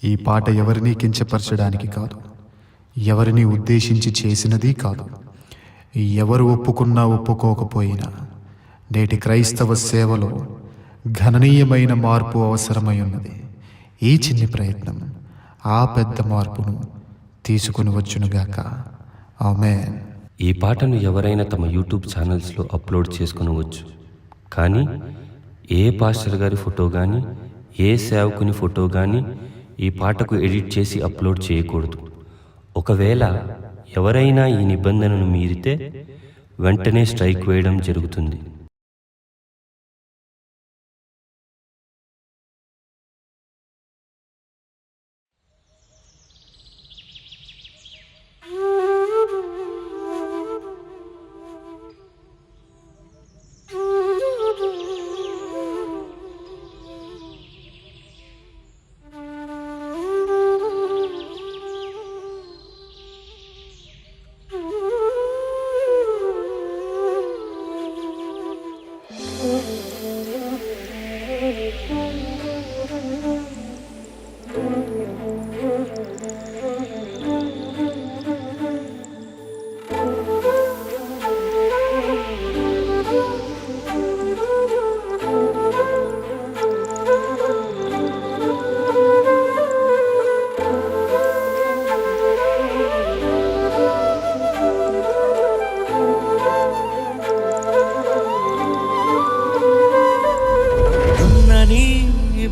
ఈ పాట ఎవరినీ కించపరచడానికి కాదు, ఎవరిని ఉద్దేశించి చేసినది కాదు. ఎవరు ఒప్పుకున్నా ఒప్పుకోకపోయినా నేటి క్రైస్తవ సేవలో గణనీయమైన మార్పు అవసరమై ఉన్నది. ఈ చిన్ని ప్రయత్నం ఆ పెద్ద మార్పును తీసుకుని వచ్చునుగాక. ఆమేన్. ఈ పాటను ఎవరైనా తమ యూట్యూబ్ ఛానల్స్లో అప్లోడ్ చేసుకునవచ్చు, కానీ ఏ పాస్టర్ గారి ఫోటో కానీ ఏ సేవకుని ఫోటో కానీ ఈ పాటకు ఎడిట్ చేసి అప్లోడ్ చేయకూడదు. ఒకవేళ ఎవరైనా ఈ నిబంధనను మీరితే వెంటనే స్ట్రైక్ వేయడం జరుగుతుంది.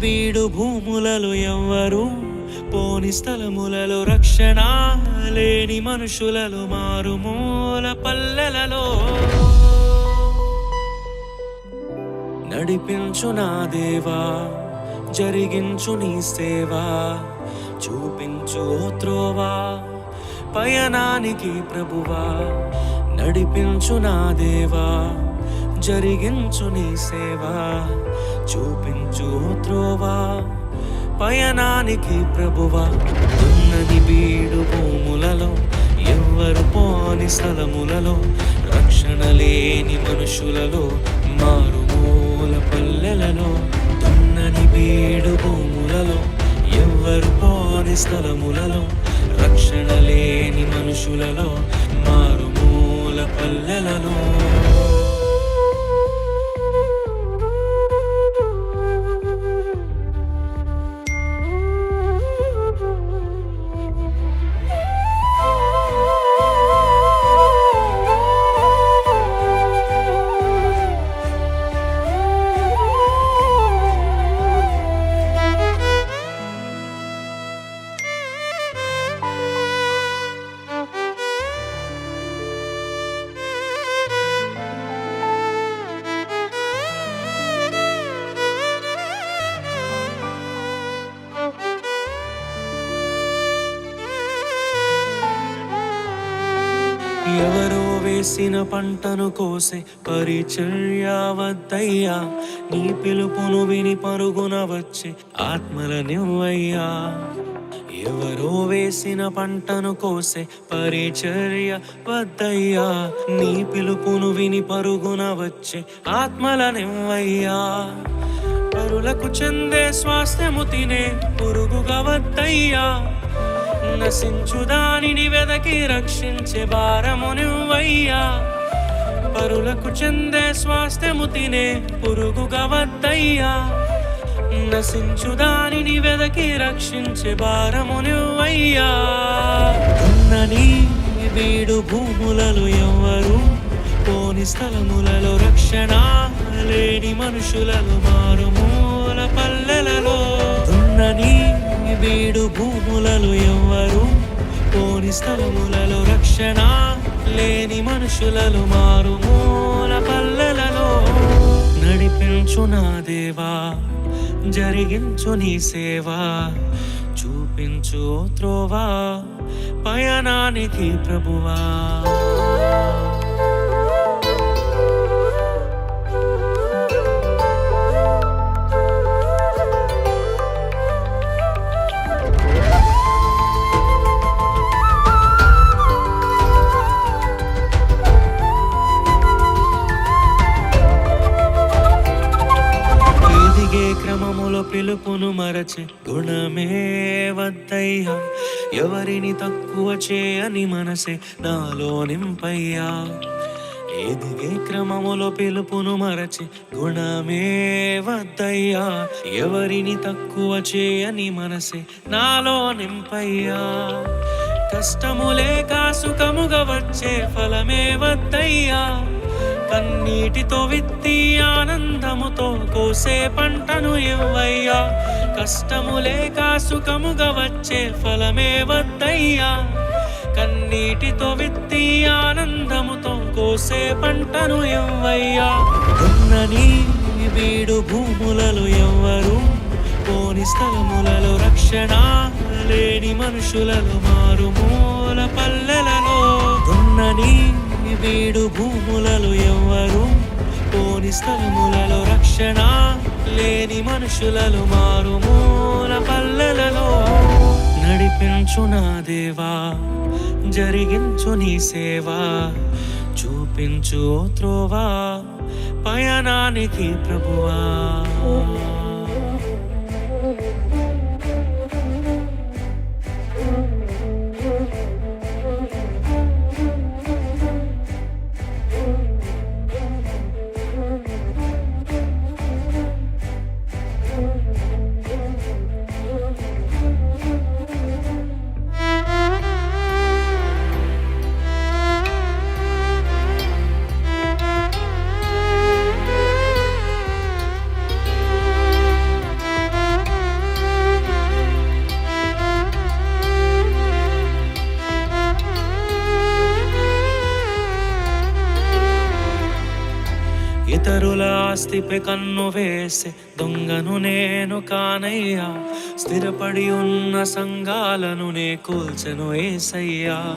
వీడు భూములలో ఎవ్వరు పోని స్థలములలో రక్షణ లేని మనుషులలో మారుమూల పల్లెలలో నడిపించు నా దేవా, జరిగించు నీ సేవా, చూపించు ఓ త్రోవా పయనానికి ప్రభువా. నడిపించు నా దేవా, జరిగించు నీ సేవా, చూపించు త్రోవా పయనానికి ప్రభువా. ఉన్నది బీడు భూములలో ఎవ్వరు పోని స్థలములలో రక్షణ లేని మనుషులలో మారుమూల పల్లెలలో. ఉన్నది బీడు భూములలో ఎవ్వరు పోని స్థలములలో రక్షణ లేని మనుషులలో మారుమూల పల్లెలలో. ఎవరో వేసిన పంటను కోసే పరిచర్య వద్దయ్యా, నీ పిలుపును విని పరుగున వచ్చే ఆత్మలనివ్వయ్యా. ఎవరో వేసిన పంటను కోసే పరిచర్య వద్దయ్యా, నీ పిలుపును విని పరుగున వచ్చే ఆత్మలనివ్వయ్యా. పరులకు చెందే స్వాస్థ్యము తినే పురుగుగా వద్దయ్యా, నశించు దానిని వెదకి రక్షించే భారము నువ్వయ్యా. పరులకు చెందే స్వాస్థ్యము తినే పురుగుగా వద్దయ్యా, నశించు దానిని వెదకి రక్షించే భారము నువ్వయ్యా. ఉన్నని వీడు భూములలో ఎవ్వరు పోని స్థలములలో రక్షణ లేని మనుషులలో మారుమూల పల్లెలలో. ఉన్నని వీడు భూములలో ఎవ్వరు పోని స్థలములలో రక్షణ లేని మనుషులలో మారుమూల పల్లెలలో. నడిపించు నా దేవా, జరిగించు నీ సేవా, చూపించు త్రోవా పయనానికి ప్రభువా. పిలుపును మరచి గుణమే ఎవరిని తక్కువ చేయని మనసే నాలో నింపయ్యా. ఎదిగే క్రమములో పిలుపును మరచి గుణమే వద్దయ్యా. ఎవరిని తక్కువ చేయని మనసే నాలో నింపయ్యా. కష్టములే సుఖముగా వచ్చే ఫలమే వద్దయ్యా. కన్నీటితో విత్తి ఆనందముతో కోసే పంటను ఇవ్వయ్యా. కష్టములే సుఖముగా వచ్చే ఫలమే వద్దయ్యా. కన్నీటితో విత్తి ఆనందముతో కోసే పంటను ఇవ్వయ్యా. దున్నని బీడు భూములలో ఎవ్వరు పోని స్థలములలో రక్షణ లేని మనుషులలో మారుమూల పల్లెలలో. దున్నని బీడు భూములలో ఎవ్వరు పోని స్థలములలో రక్షణ లేని మనుషులలో మారుమూల పల్లెలలో. నడిపించు నా దేవా, జరిగించు నీ సేవా, చూపించు ఓ త్రోవా పయనానికి ప్రభువా. ఇతరుల ఆస్తిపై కన్ను వేసే దొంగను నేను కానయ్యా. స్థిరపడి ఉన్న సంఘాలను నే కూల్చెను యేసయ్యా.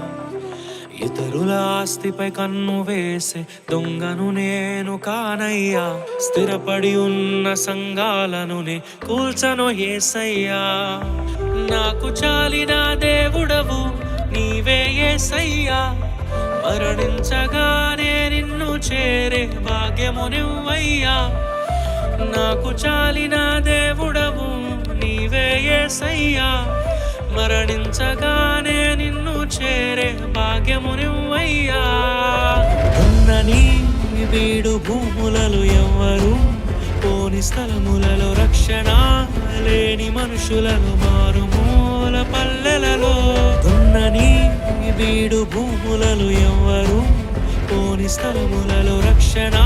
ఇతరుల ఆస్తిపై కన్ను వేసే దొంగను నేను కానయ్యా. స్థిరపడి ఉన్న సంఘాలను నే కూల్చెను యేసయ్యా. నాకు చాలిన దేవుడవు నీవే యేసయ్యా. మరణించగానే నిన్ను చేరే భాగ్యము నువ్వయ్యా. నాకు చాలిన దేవుడవు నీవే యేసయ్యా. మరణించగానే నిన్ను చేరే భాగ్యము నువ్వయ్యా. దున్నని బీడు భూములలో ఎవ్వరు పోని స్థలములలో రక్షణ లేని మనుషులను మారుమూల పల్లెలలో. దున్నని బీడు భూములలో ఎవ్వరు పోని స్థలములలో రక్షణ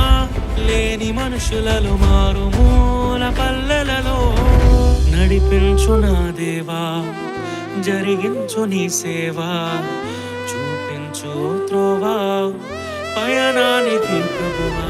లేని మనుషులలో మారుమూల పల్లెలలో. నడిపించు నా దేవా, జరిగించు నీ సేవా, చూపించు త్రోవా పయనానికి ప్రభువా.